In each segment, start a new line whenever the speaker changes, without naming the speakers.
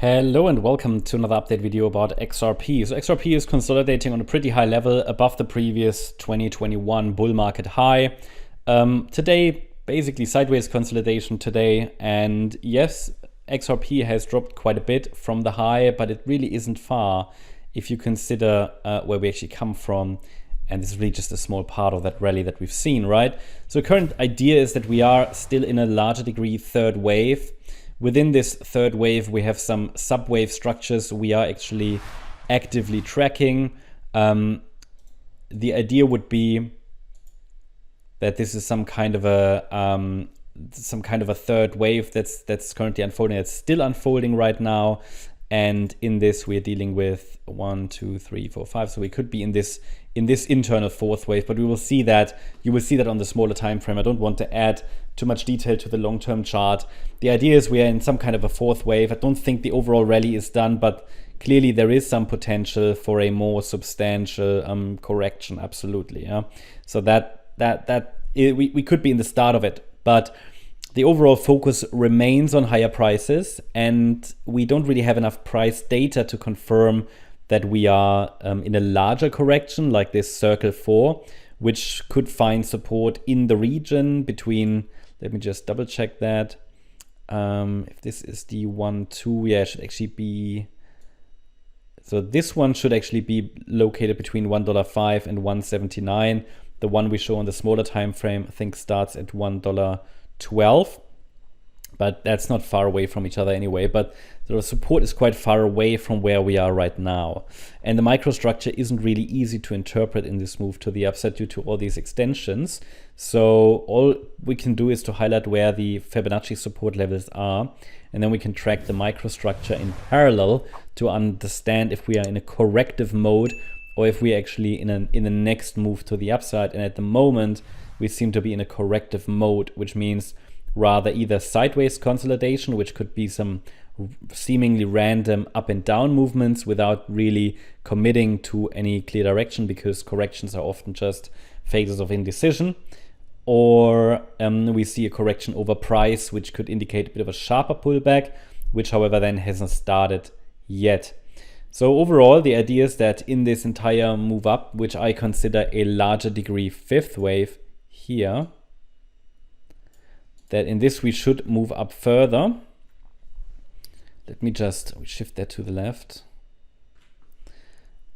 Hello and welcome to another update video about XRP. So XRP is consolidating on a pretty high level above the previous 2021 bull market high. Today, basically sideways consolidation today. And yes, XRP has dropped quite a bit from the high, but it really isn't far if you consider where we actually come from. And this is really just a small part of that rally that we've seen, right? So the current idea is that we are still in a larger degree third wave. Within this third wave, we have some sub-wave structures we are actually actively tracking. The idea would be that this is some kind of a third wave that's currently unfolding. It's still unfolding right now, and in this we're dealing with 1, 2, 3, 4, 5. So we could be in this internal fourth wave, but we will see that. You will see that on the smaller time frame. I don't want to add too much detail to the long-term chart. The idea is we are in some kind of a fourth wave. I don't think the overall rally is done, but clearly there is some potential for a more substantial correction. Absolutely, yeah. So we could be in the start of it, but the overall focus remains on higher prices, and we don't really have enough price data to confirm that we are in a larger correction like this circle 4, which could find support in the region between, let me just double check that. If this is the 1, 2, yeah, it should actually be, so this one should actually be located between $1.05 and $1.79. The one we show on the smaller time frame, I think, starts at $1.12. But that's not far away from each other anyway. But the support is quite far away from where we are right now. And the microstructure isn't really easy to interpret in this move to the upside due to all these extensions. So all we can do is to highlight where the Fibonacci support levels are. And then we can track the microstructure in parallel to understand if we are in a corrective mode or if we're actually in the next move to the upside. And at the moment, we seem to be in a corrective mode, which means rather either sideways consolidation, which could be some seemingly random up and down movements without really committing to any clear direction, because corrections are often just phases of indecision, or we see a correction over price, which could indicate a bit of a sharper pullback, which however then hasn't started yet. So overall, the idea is that in this entire move up, which I consider a larger degree fifth wave here, that in this we should move up further. Let me just shift that to the left.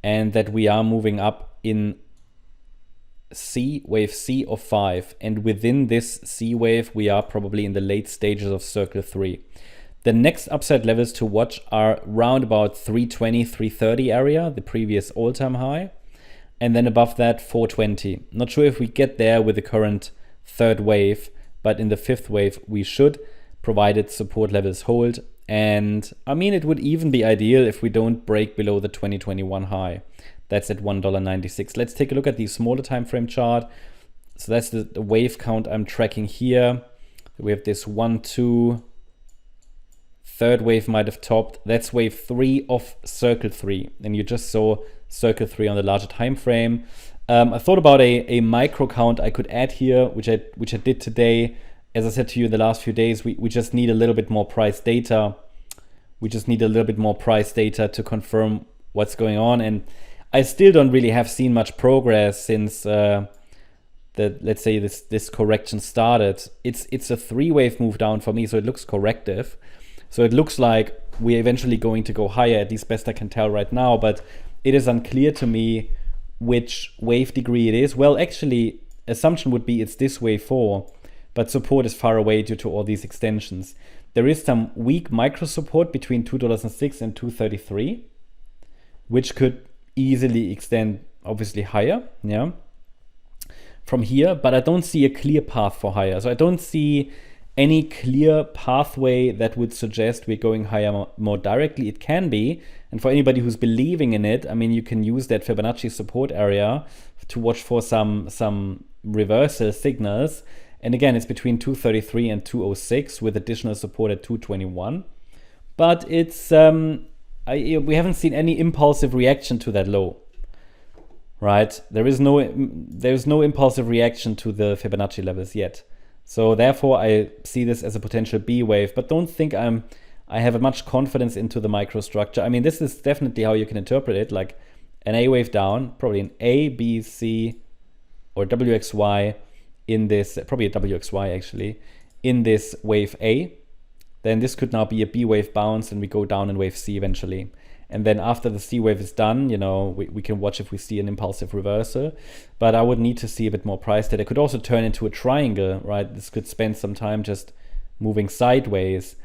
And that we are moving up in C, wave C of 5. And within this C wave, we are probably in the late stages of circle 3. The next upside levels to watch are round about 320, 330 area, the previous all-time high. And then above that, 420. Not sure if we get there with the current third wave, but in the fifth wave we should, provided support levels hold. And I mean, it would even be ideal if we don't break below the 2021 high. That's at $1.96. Let's take a look at the smaller time frame chart. So that's the wave count I'm tracking here. We have this 1, 2, third wave might have topped. That's wave 3 of circle 3. And you just saw circle 3 on the larger time frame. I thought about a micro count I could add here, which I did today. As I said to you the last few days, we just need a little bit more price data. We just need a little bit more price data to confirm what's going on. And I still don't really have seen much progress since let's say this correction started. It's a 3-wave move down for me, so it looks corrective. So it looks like we're eventually going to go higher, at least best I can tell right now. But it is unclear to me which wave degree it is. Well, actually, assumption would be it's this wave 4, but support is far away due to all these extensions. There is some weak micro support between $2.06 and $2.33, which could easily extend obviously higher, yeah, from here, but I don't see a clear path for higher. So I don't see any clear pathway that would suggest we're going higher more directly. It can be, and for anybody who's believing in it, I mean, you can use that Fibonacci support area to watch for some reversal signals. And again, it's between 233 and 206 with additional support at 221. But it's we haven't seen any impulsive reaction to that low, right? There's no impulsive reaction to the Fibonacci levels yet. So therefore, I see this as a potential B wave, but don't think I'm I have a much confidence into the microstructure. I mean, this is definitely how you can interpret it, like an A wave down, probably an A, B, C, or WXY in this, probably a WXY actually, in this wave A. Then this could now be a B wave bounce and we go down in wave C eventually. And then after the C wave is done, you know, we can watch if we see an impulsive reversal. But I would need to see a bit more price that it could also turn into a triangle, right? This could spend some time just moving sideways.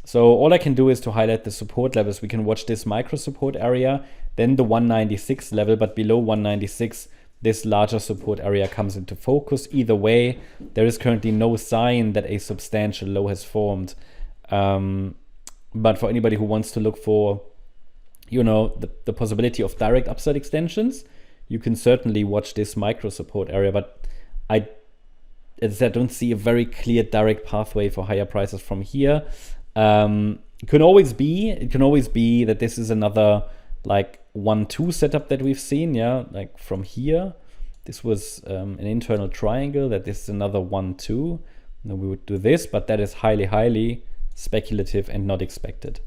So all I can do is to highlight the support levels. We can watch this micro support area, then the 196 level, but below 196, this larger support area comes into focus. Either way, there is currently no sign that a substantial low has formed. But for anybody who wants to look for, you know, the possibility of direct upside extensions, you can certainly watch this micro support area. But as I said, I don't see a very clear direct pathway for higher prices from here. It can always be that this is another like 1-2 setup that we've seen, yeah, like from here. This was an internal triangle, that this is another 1-2. Then we would do this, but that is highly speculative and not expected.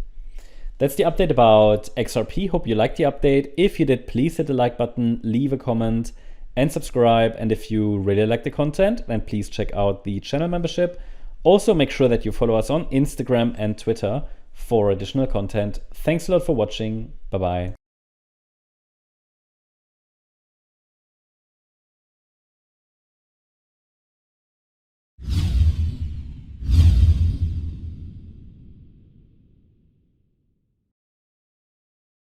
That's the update about XRP. Hope you liked the update. If you did, please hit the like button, leave a comment, and subscribe. And if you really like the content, then please check out the channel membership. Also, make sure that you follow us on Instagram and Twitter for additional content. Thanks a lot for watching. Bye-bye.